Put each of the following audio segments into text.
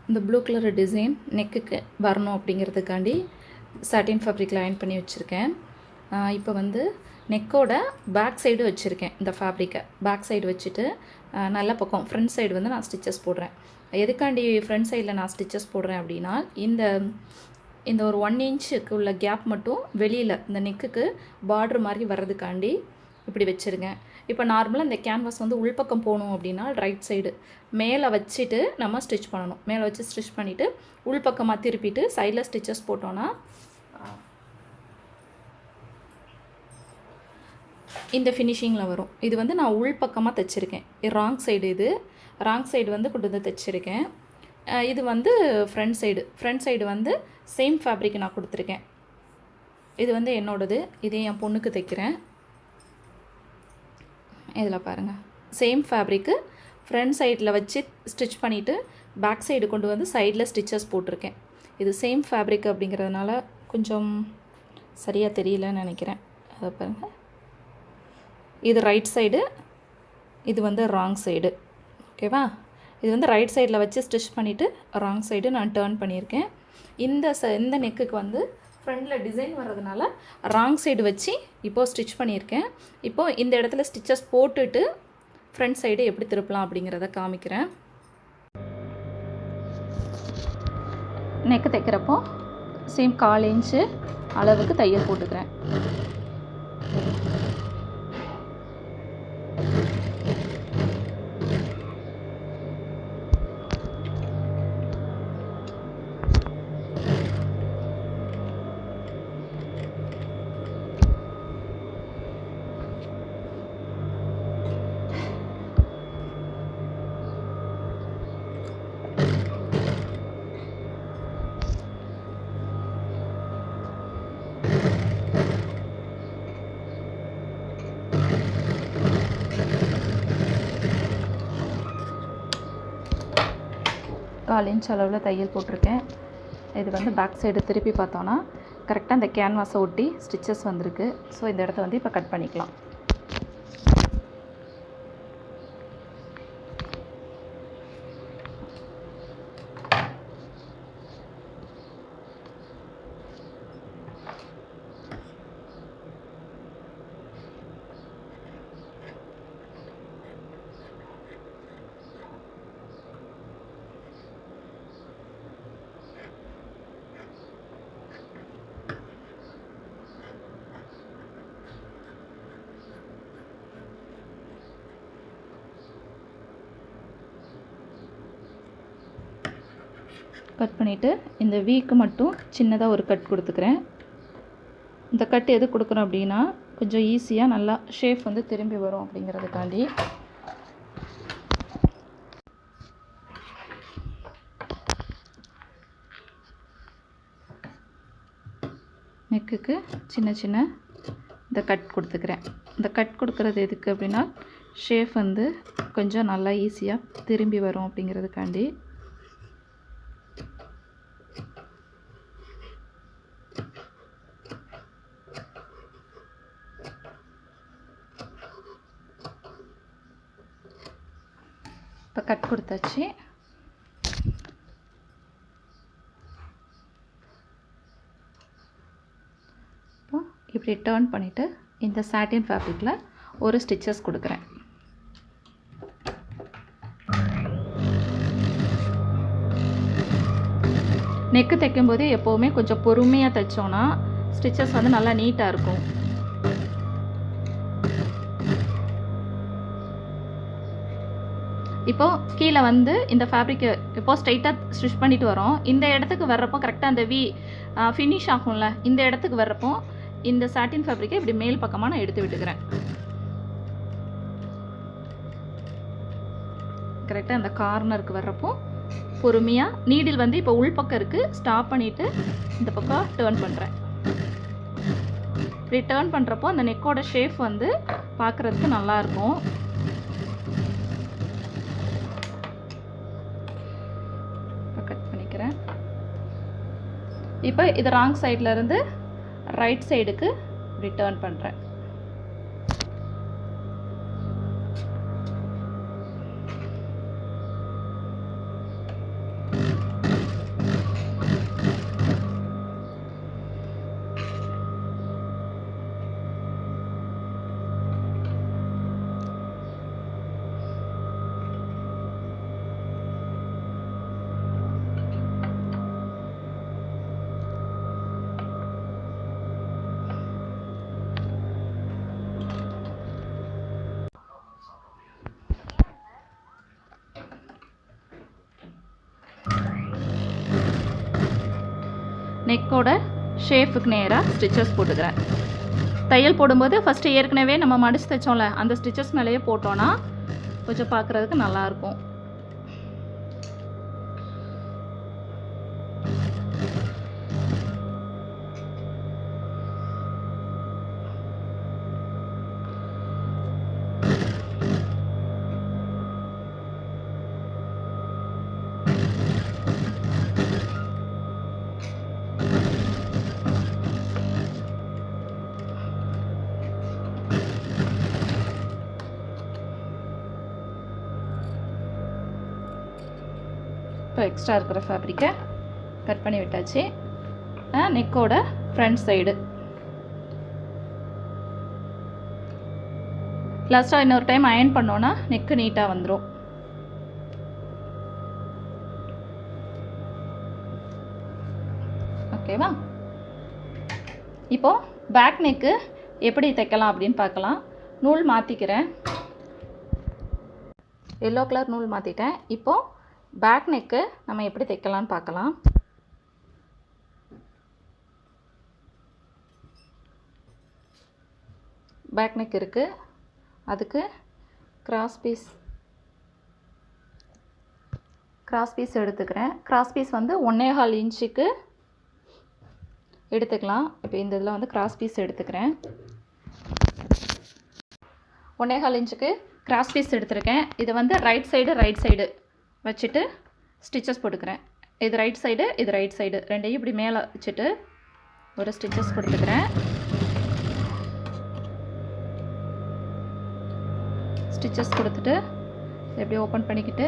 இந்த blue colour design நெக்குக்கு வரணும் அப்படிங்கிறதுக்காண்டி சாட்டின் ஃபேப்ரிக்கில் iron பண்ணி வச்சுருக்கேன். இப்போ வந்து நெக்கோட பேக் சைடு வச்சுருக்கேன். இந்த ஃபேப்ரிக்கை பேக் சைடு வச்சுட்டு நல்ல பக்கம் ஃப்ரண்ட் சைடு வந்து நான் ஸ்டிச்சஸ் போடுறேன். எதுக்காண்டி ஃப்ரண்ட் சைடில் நான் ஸ்டிச்சஸ் போடுறேன் அப்படின்னா, இந்த ஒரு 1 இன்ச்சுக்கு உள்ள கேப் மட்டும் வெளியில் இந்த நெக்குக்கு பார்டர் மாதிரி வர்றதுக்காண்டி இப்படி வச்சுருங்க. இப்போ நார்மலாக இந்த கேன்வாஸ் வந்து உள்பக்கம் போகணும் அப்படின்னா ரைட் சைடு மேலே வச்சுட்டு நம்ம ஸ்டிச் பண்ணணும். மேலே வச்சு ஸ்டிச் பண்ணிவிட்டு உள்பக்கமாக திருப்பிட்டு சைடில் ஸ்டிச்சஸ் போட்டோன்னா இந்த ஃபினிஷிங்கில் வரும். இது வந்து நான் உள்பக்கமாக தைச்சிருக்கேன். ராங் சைடு, இது ராங் சைடு வந்து கொண்டு வந்து தைச்சிருக்கேன். இது வந்து ஃப்ரண்ட் சைடு வந்து சேம் ஃபேப்ரிக் நான் கொடுத்துருக்கேன். இது வந்து என்னோடது. இதே என் பொண்ணுக்கு தைக்கிறேன். இதில் பாருங்கள், சேம் ஃபேப்ரிக்கு ஃப்ரண்ட் சைடில் வச்சு ஸ்டிச் பண்ணிவிட்டு பேக் சைடு கொண்டு வந்து சைடில் ஸ்டிச்சஸ் போட்டிருக்கேன். இது சேம் ஃபேப்ரிக் அப்படிங்கிறதுனால கொஞ்சம் சரியாக தெரியலன்னு நினைக்கிறேன். அதை பாருங்கள், இது ரைட் சைடு, இது வந்து ராங் சைடு. ஓகேவா? இது வந்து ரைட் சைடில் வச்சு ஸ்டிச் பண்ணிவிட்டு ராங் சைடு நான் டேர்ன் பண்ணியிருக்கேன். இந்த நெக்குக்கு வந்து ஃப்ரண்டில் டிசைன் வர்றதுனால ராங் சைடு வச்சு இப்போது ஸ்டிச் பண்ணியிருக்கேன். இப்போது இந்த இடத்துல ஸ்டிச்சஸ் போட்டுட்டு ஃப்ரண்ட் சைடு எப்படி திருப்பலாம் அப்படிங்கிறத காமிக்கிறேன். நெக்கு தைக்கிறப்போ சேம் 1/4 இன்ச்சு அளவுக்கு தையல் போட்டுக்கிறேன். கால் இன்ச் அளவில் தையல் போட்டிருக்கேன். இது வந்து பேக் சைடு திருப்பி பார்த்தோன்னா கரெக்டாக அந்த கேன்வாஸை ஒட்டி ஸ்டிச்சஸ் வந்திருக்கு. ஸோ இந்த இடத்த வந்து இப்போ கட் பண்ணிக்கலாம். கட் பண்ணிவிட்டு இந்த வீக்கு மட்டும் சின்னதாக ஒரு கட் கொடுத்துக்கிறேன். இந்த கட் எது கொடுக்குறோம் அப்படின்னா கொஞ்சம் ஈஸியாக நல்லா ஷேப் வந்து திரும்பி வரும் அப்படிங்கிறதுக்காண்டி. நெக்குக்கு சின்ன சின்ன இந்த கட் கொடுத்துக்கிறேன். இந்த கட் கொடுக்குறது எதுக்கு அப்படின்னா ஷேப் வந்து கொஞ்சம் நல்லா ஈஸியாக திரும்பி வரும் அப்படிங்கிறதுக்காண்டி. இப்போ கட் கொடுத்தாச்சு. இப்போ இப்படி டர்ன் பண்ணிவிட்டு இந்த சாட்டின் ஃபேப்ரிக்கில் ஒரு ஸ்டிச்சஸ் கொடுக்குறேன். நெக்கு தைக்கும்போது எப்போவுமே கொஞ்சம் பொறுமையாக தைச்சோன்னா ஸ்டிச்சஸ் வந்து நல்லா நீட்டாக இருக்கும். இப்போது கீழே வந்து இந்த ஃபேப்ரிக்கு இப்போது ஸ்ட்ரைட்டாக ஸ்டிச் பண்ணிட்டு வரோம். இந்த இடத்துக்கு வர்றப்போ கரெக்டாக அந்த ஃபினிஷ் ஆகும்ல, இந்த இடத்துக்கு வர்றப்போ இந்த சாட்டின் ஃபேப்ரிக்கை இப்படி மேல் பக்கமாக நான் எடுத்து விட்டுக்கிறேன். கரெக்டாக அந்த கார்னருக்கு வர்றப்போ பொறுமையாக நீடில் வந்து இப்போ உள் பக்கம் இருக்குது, ஸ்டாப் பண்ணிவிட்டு இந்த பக்கம் டேர்ன் பண்ணுறேன். இப்படி டேர்ன் பண்ணுறப்போ அந்த நெக்கோட ஷேப் வந்து பார்க்குறதுக்கு நல்லாயிருக்கும். இப்போ இது ராங் சைடில் இருந்து ரைட் சைடுக்கு இப்படி டர்ன் பண்ணுறேன். நெக்கோட ஷேப்புக்கு நேராக ஸ்டிச்சஸ் போட்டுக்கிறேன். தையல் போடும்போது ஃபஸ்ட்டு ஏற்கனவே நம்ம மடித்து தைச்சோம்ல அந்த ஸ்டிச்சஸ் மேலேயே போட்டோன்னா கொஞ்சம் பார்க்குறதுக்கு நல்லாயிருக்கும். இப்போ எக்ஸ்ட்ரா இருக்கிற ஃபேப்ரிக்கை கட் பண்ணி விட்டாச்சு. நெக்கோட ஃப்ரண்ட் சைடு லாஸ்ட்டாக இன்னொரு டைம் அயர்ன் பண்ணோன்னா நெக்கு நீட்டாக வந்துடும். ஓகேவா? இப்போது பேக் நெக்கு எப்படி தைக்கலாம் அப்படின்னு பார்க்கலாம். நூல் மாற்றிக்கிறேன். எல்லோ கலர் நூல் மாற்றிட்டேன். இப்போது பேக் நெக்கு நம்ம எப்படி தைக்கலான்னு பார்க்கலாம். பேக் நெக் இருக்குது. அதுக்கு கிராஸ் பீஸ் எடுத்துக்கிறேன். கிராஸ் பீஸ் வந்து 1.25 இன்ச்சுக்கு எடுத்துக்கலாம். இப்போ இந்த இதில் வந்து கிராஸ் பீஸ் எடுத்துக்கிறேன். 1.25 இன்ச்சுக்கு கிராஸ் பீஸ் எடுத்துருக்கேன். இது வந்து ரைட் சைடு வச்சுட்டு ஸ்டிச்சஸ் போட்டுக்கிறேன். இது ரைட் சைடு ரெண்டையும் இப்படி மேலே வச்சுட்டு ஒரு ஸ்டிச்சஸ் கொடுத்துக்கிறேன். ஸ்டிச்சஸ் கொடுத்துட்டு எப்படி ஓப்பன் பண்ணிக்கிட்டு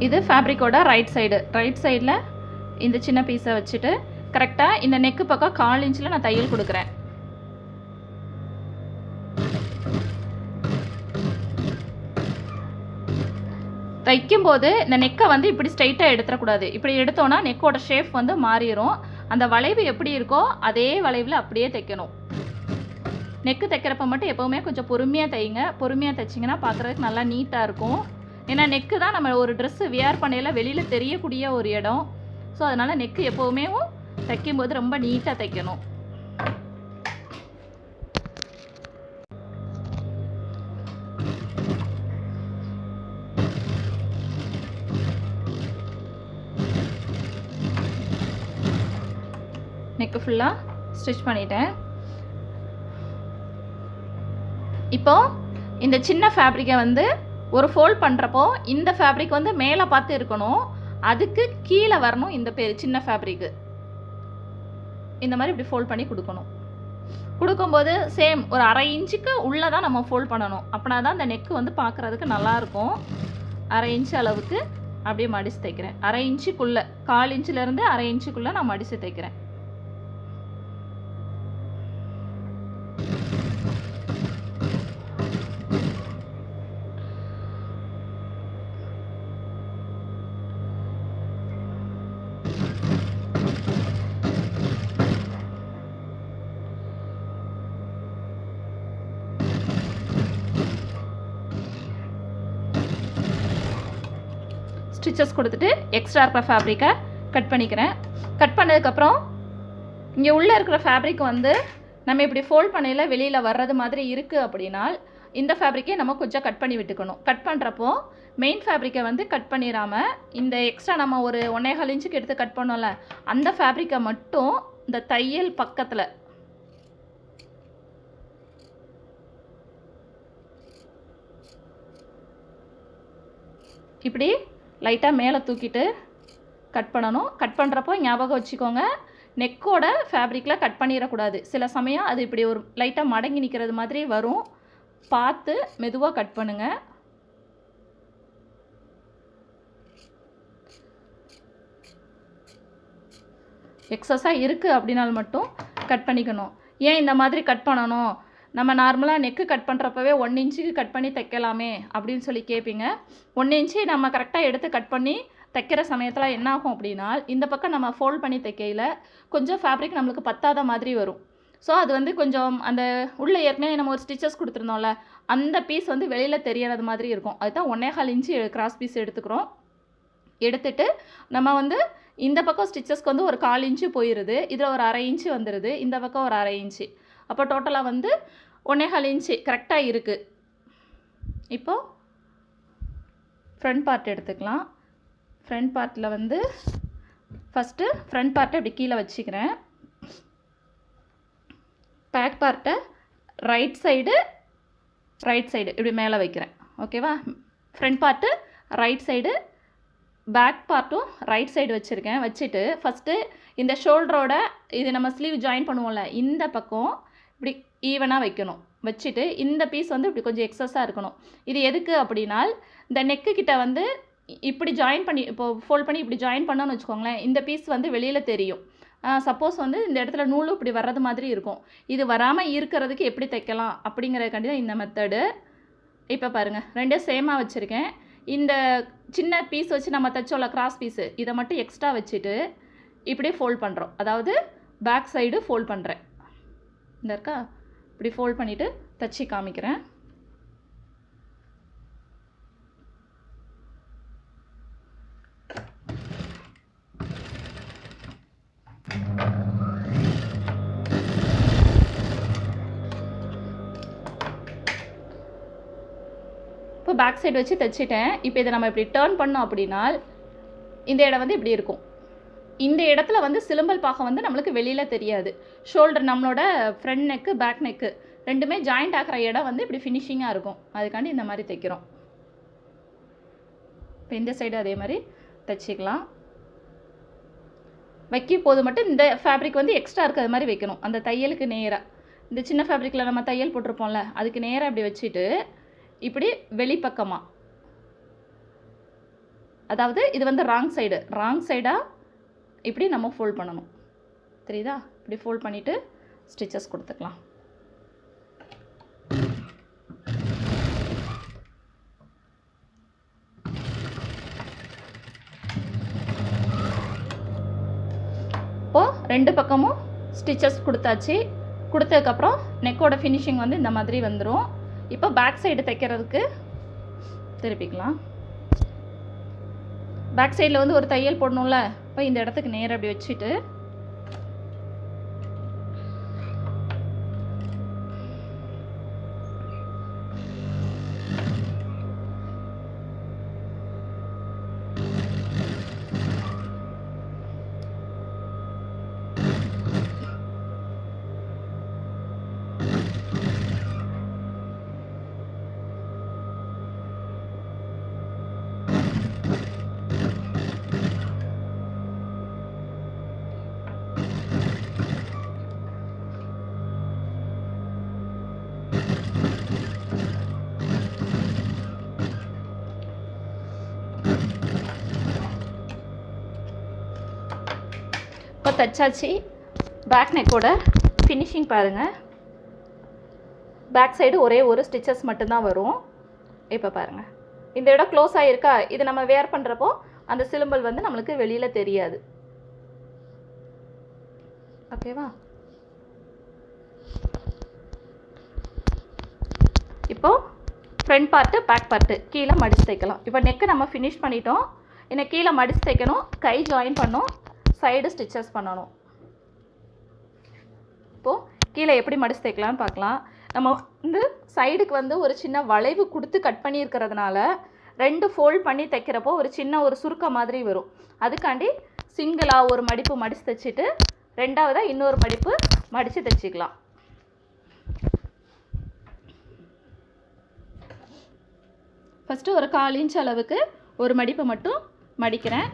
இது ஃபேப்ரிக்கோட ரைட் சைடில் இந்த சின்ன பீஸை வச்சுட்டு கரெக்டாக இந்த நெக்கு பக்கம் 1/4 இன்ச்சில் நான் தையல் கொடுக்குறேன். தைக்கும்போது இந்த நெக்கை வந்து இப்படி ஸ்ட்ரைட்டாக எடுத்துடக்கூடாது. இப்படி எடுத்தோன்னா நெக்கோட ஷேப் வந்து மாறிடும். அந்த வளைவு எப்படி இருக்கோ அதே வளைவில் அப்படியே தைக்கணும். நெக்கு தைக்கிறப்ப மட்டும் எப்போவுமே கொஞ்சம் பொறுமையாக தைங்க. பொறுமையாக தைச்சிங்கன்னா பார்க்குறதுக்கு நல்லா நீட்டாக இருக்கும். ஏன்னா நெக்கு தான் நம்ம ஒரு ட்ரெஸ்ஸு வியர் பண்ணையில் வெளியில் தெரியக்கூடிய ஒரு இடம். ஸோ அதனால் நெக்கு எப்போவுமே தைக்கும்போது ரொம்ப நீட்டாக தைக்கணும். நெக்கு ஃபுல்லாக ஸ்டிச் பண்ணிட்டேன். இப்போது இந்த சின்ன ஃபேப்ரிக்கை வந்து ஒரு ஃபோல்ட் பண்ணுறப்போ இந்த ஃபேப்ரிக் வந்து மேலே பார்த்து இருக்கணும். அதுக்கு கீழே வரணும். இந்த சின்ன ஃபேப்ரிக்கு இந்த மாதிரி இப்படி ஃபோல்ட் பண்ணி கொடுக்கணும். கொடுக்கும்போது சேம் ஒரு 1/2 இன்ச்சுக்கு உள்ளே தான் நம்ம ஃபோல்ட் பண்ணணும். அப்படின்னா தான் இந்த நெக்கு வந்து பார்க்குறதுக்கு நல்லாயிருக்கும். 1/2 இன்ச்சு அளவுக்கு அப்படியே மடித்து தைக்கிறேன். 1/2 இன்ச்சுக்குள்ளே 1/4 இன்ச்சிலேருந்து 1/2 இன்ச்சுக்குள்ளே நான் மடித்து தைக்கிறேன். ஸ்டிச்சஸ் கொடுத்துட்டு எக்ஸ்ட்ரா இருக்கிற ஃபேப்ரிக்கை கட் பண்ணிக்கிறேன். கட் பண்ணதுக்கப்புறம் இங்கே உள்ளே இருக்கிற ஃபேப்ரிக் வந்து நம்ம இப்படி ஃபோல்ட் பண்ணையில் வெளியில் வர்றது மாதிரி இருக்குது அப்படின்னா இந்த ஃபேப்ரிக்கை நம்ம கொஞ்சம் கட் பண்ணி விட்டுக்கணும். கட் பண்ணுறப்போ மெயின் ஃபேப்ரிக்கை வந்து கட் பண்ணிடாமல் இந்த எக்ஸ்ட்ரா நம்ம ஒரு 1.25 இன்ச்சுக்கு எடுத்து கட் பண்ணோம்ல அந்த ஃபேப்ரிக்கை மட்டும் இந்த தையல் பக்கத்தில் இப்படி லைட்டாக மேலே தூக்கிட்டு கட் பண்ணணும். கட் பண்ணுறப்போ ஞாபகம் வச்சுக்கோங்க, நெக்கோட ஃபேப்ரிக்கில் கட் பண்ணிடக்கூடாது. சில சமயம் அது இப்படி ஒரு லைட்டாக மடங்கி நிற்கிறது மாதிரி வரும். பார்த்து மெதுவாக கட் பண்ணுங்கள். எக்ஸஸாக இருக்குது அப்படின்னால் மட்டும் கட் பண்ணிக்கணும். ஏன் இந்த மாதிரி கட் பண்ணணும்? நம்ம நார்மலாக நெக்கு கட் பண்ணுறப்பவே 1 இன்ச்சுக்கு கட் பண்ணி தைக்கலாமே அப்படின்னு சொல்லி கேட்பீங்க. 1 இன்ச்சு நம்ம கரெக்டாக எடுத்து கட் பண்ணி தைக்கிற சமயத்தில் என்ன ஆகும் அப்படின்னா இந்த பக்கம் நம்ம ஃபோல்ட் பண்ணி தைக்கையில் கொஞ்சம் ஃபேப்ரிக் நம்மளுக்கு பத்தாத மாதிரி வரும். ஸோ அது வந்து கொஞ்சம் அந்த உள்ளே ஏற்கனவே நம்ம ஒரு ஸ்டிச்சஸ் கொடுத்துருந்தோம்ல அந்த பீஸ் வந்து வெளியில் தெரியறது மாதிரி இருக்கும். அதுதான் 1.25 இன்ச்சு கிராஸ் பீஸ் எடுத்துக்கிறோம். எடுத்துட்டு நம்ம வந்து இந்த பக்கம் ஸ்டிச்சஸ்க்கு வந்து ஒரு 1/4 இன்ச்சு போயிடுது, இதில் ஒரு 1/2 இன்ச்சு வந்துடுது, இந்த பக்கம் ஒரு 1/2 இன்ச்சு, அப்போ டோட்டலாக வந்து 1/4 இன்ச்சு கரெக்டாக இருக்குது. இப்போது ஃப்ரண்ட் பார்ட் எடுத்துக்கலாம். ஃப்ரண்ட் பார்ட்டில் வந்து ஃபஸ்ட்டு ஃப்ரண்ட் பார்ட்டை இப்படி கீழே வச்சுக்கிறேன். பேக் பார்ட்டை ரைட் சைடு இப்படி மேலே வைக்கிறேன். ஓகேவா? Front part right side, back பார்ட்டும் ரைட் சைடு வச்சுருக்கேன். வச்சுட்டு ஃபஸ்ட்டு இந்த ஷோல்டரோட இது நம்ம ஸ்லீவ் ஜாயின் பண்ணுவோம்ல, இந்த பக்கம் இப்படி ஈவனாக வைக்கணும். வச்சுட்டு இந்த பீஸ் வந்து இப்படி கொஞ்சம் எக்ஸஸாக இருக்கணும். இது எதுக்கு அப்படின்னா, இந்த நெக்கு கிட்ட வந்து இப்படி ஜாயின் பண்ணி இப்போது ஃபோல்ட் பண்ணி இப்படி ஜாயின் பண்ணோன்னு வச்சுக்கோங்களேன், இந்த பீஸ் வந்து வெளியில் தெரியும். சப்போஸ் வந்து இந்த இடத்துல நூலும் இப்படி வர்றது மாதிரி இருக்கும். இது வராமல் இருக்கிறதுக்கு எப்படி தைக்கலாம் அப்படிங்கிறதுக்காண்டி தான் இந்த மெத்தடு. இப்போ பாருங்கள், ரெண்டும் சேமாக வச்சுருக்கேன். இந்த சின்ன பீஸ் வச்சு நம்ம தைச்சோம்ல கிராஸ் பீஸு, இதை மட்டும் எக்ஸ்ட்ரா வச்சுட்டு இப்படியே ஃபோல்ட் பண்ணுறோம். அதாவது பேக் சைடு ஃபோல்ட் பண்ணுறேன். இந்த இருக்கா, இப்படி ஃபோல்ட் பண்ணிவிட்டு தைச்சி காமிக்கிறேன். இப்போ பேக் சைடு வச்சு தைச்சிட்டேன். இப்போ இதை நம்ம இப்படி டேர்ன் பண்ணோம் அப்படின்னா இந்த இடம் வந்து இப்படி இருக்கும். இந்த இடத்துல வந்து சிலம்பல் பாகம் வந்து நம்மளுக்கு வெளியில் தெரியாது. ஷோல்டர் நம்மளோட ஃப்ரண்ட் நெக்கு பேக் நெக்கு ரெண்டுமே ஜாயிண்ட் ஆகிற இடம் வந்து இப்படி ஃபினிஷிங்காக இருக்கும். அதுக்காண்டி இந்த மாதிரி தைக்கிறோம். இப்போ இந்த சைடு அதே மாதிரி தைச்சிக்கலாம். வைக்கும் போது மட்டும் இந்த ஃபேப்ரிக் வந்து எக்ஸ்ட்ரா இருக்கிறது மாதிரி வைக்கணும். அந்த தையலுக்கு நேராக, இந்த சின்ன ஃபேப்ரிக்கில் நம்ம தையல் போட்டிருப்போம்ல, அதுக்கு நேராக இப்படி வச்சுட்டு இப்படி வெளிப்பக்கமாக, அதாவது இது வந்து ராங் சைடாக இப்படி நம்ம ஃபோல்ட் பண்ணணும். தெரியுதா? இப்படி ஃபோல்ட் பண்ணிவிட்டு ஸ்டிச்சஸ் கொடுத்துக்கலாம். இப்போது ரெண்டு பக்கமும் ஸ்டிச்சஸ் கொடுத்தாச்சு. கொடுத்ததுக்கப்புறம் நெக்கோட ஃபினிஷிங் வந்து இந்த மாதிரி வந்துடும். இப்போ பேக் சைடு தைக்கிறதுக்கு திருப்பிக்கலாம். பேக் சைடில் வந்து ஒரு தையல் போடணும்ல, இப்போ இந்த இடத்துக்கு நேராக அப்படி வச்சுட்டு இப்போ தைச்சாச்சு. பேக் நெக்கோட ஃபினிஷிங் பாருங்கள். பேக் சைடு ஒரே ஒரு ஸ்டிச்சஸ் மட்டும்தான் வரும். இப்போ பாருங்கள், இந்த இடம் க்ளோஸ் ஆகிருக்கா. இது நம்ம வேர் பண்ணுறப்போ அந்த சிலம்பல் வந்து நம்மளுக்கு வெளியில் தெரியாது. ஓகேவா? இப்போது ஃப்ரண்ட் பார்ட்டு பேக் பார்ட்டு கீழே மடித்து தைக்கலாம். இப்போ நெக்கு நம்ம ஃபினிஷ் பண்ணிட்டோம். இன்னும் கீழே மடித்து தைக்கணும், கை ஜாயின் பண்ணணும், சைடு ஸ்டிச்சஸ் பண்ணணும். இப்போது கீழே எப்படி மடித்து தைக்கலான்னு பார்க்கலாம். நம்ம வந்து சைடுக்கு வந்து ஒரு சின்ன வளைவு கொடுத்து கட் பண்ணியிருக்கிறதுனால ரெண்டு ஃபோல்ட் பண்ணி தைக்கிறப்போ ஒரு சின்ன ஒரு சுருக்க மாதிரி வரும். அதுக்காண்டி சிங்கிளாக ஒரு மடிப்பு மடித்து தைச்சிட்டு ரெண்டாவதாக இன்னொரு மடிப்பு மடித்து தைச்சிக்கலாம். ஃபஸ்ட்டு ஒரு 1/4 இன்ச் அளவுக்கு ஒரு மடிப்பு மட்டும் மடிக்கிறேன்.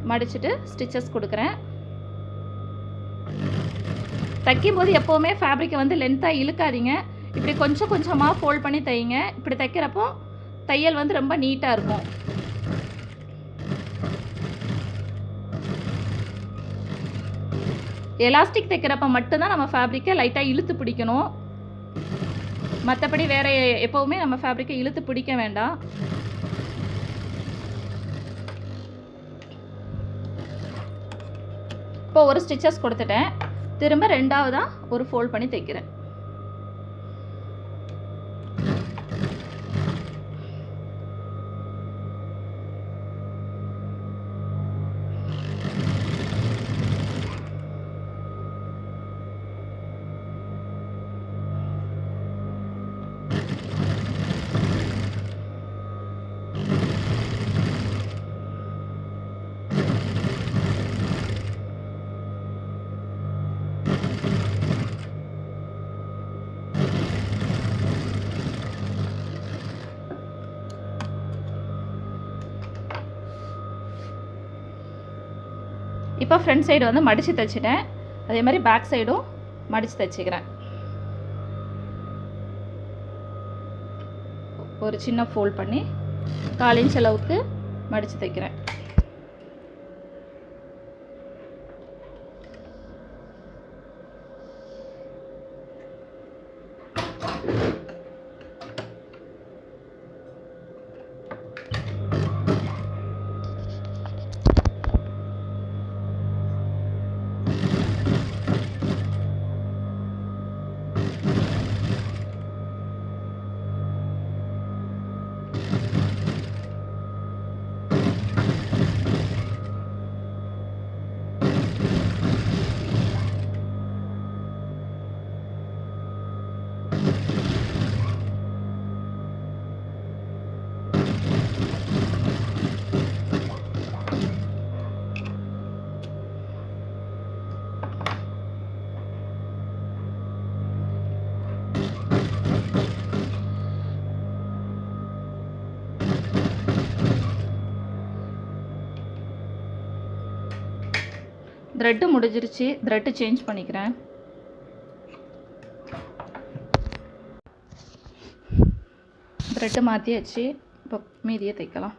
மடிச்சுட்டு ஸ்டிச்சஸ் கொடுக்குறேன். தைக்கும்போது எப்போவுமே ஃபேப்ரிக்கை வந்து லென்த்தாக இழுக்காதீங்க. இப்படி கொஞ்சம் கொஞ்சமாக ஃபோல்ட் பண்ணி தைங்க. இப்படி தைக்கிறப்போ தையல் வந்து ரொம்ப நீட்டாக இருக்கும். எலாஸ்டிக் தைக்கிறப்ப மட்டும்தான் நம்ம ஃபேப்ரிக்கை லைட்டாக இழுத்து பிடிக்கணும். மற்றபடி வேறு எப்போவுமே நம்ம ஃபேப்ரிக்கை இழுத்து பிடிக்க வேண்டாம். இப்போ ஒரு ஸ்டிச்சஸ் கொடுத்துட்டேன். திரும்ப ரெண்டாவதாக ஒரு ஃபோல்ட் பண்ணி தைக்கிறேன். இப்போ ஃப்ரண்ட் சைடு வந்து மடித்து தைச்சிட்டேன். அதே மாதிரி பேக் சைடும் மடித்து தைச்சிக்கிறேன். ஒரு சின்ன ஃபோல்ட் பண்ணி 1/4 இன்ச் அளவுக்கு மடித்து தைக்கிறேன். த்ரெட்டு முடிஞ்சிருச்சு. த்ரெட்டு சேஞ்ச் பண்ணிக்கிறேன். த்ரெட்டு மாற்றியாச்சு. இப்போ மீதியை தைக்கலாம்.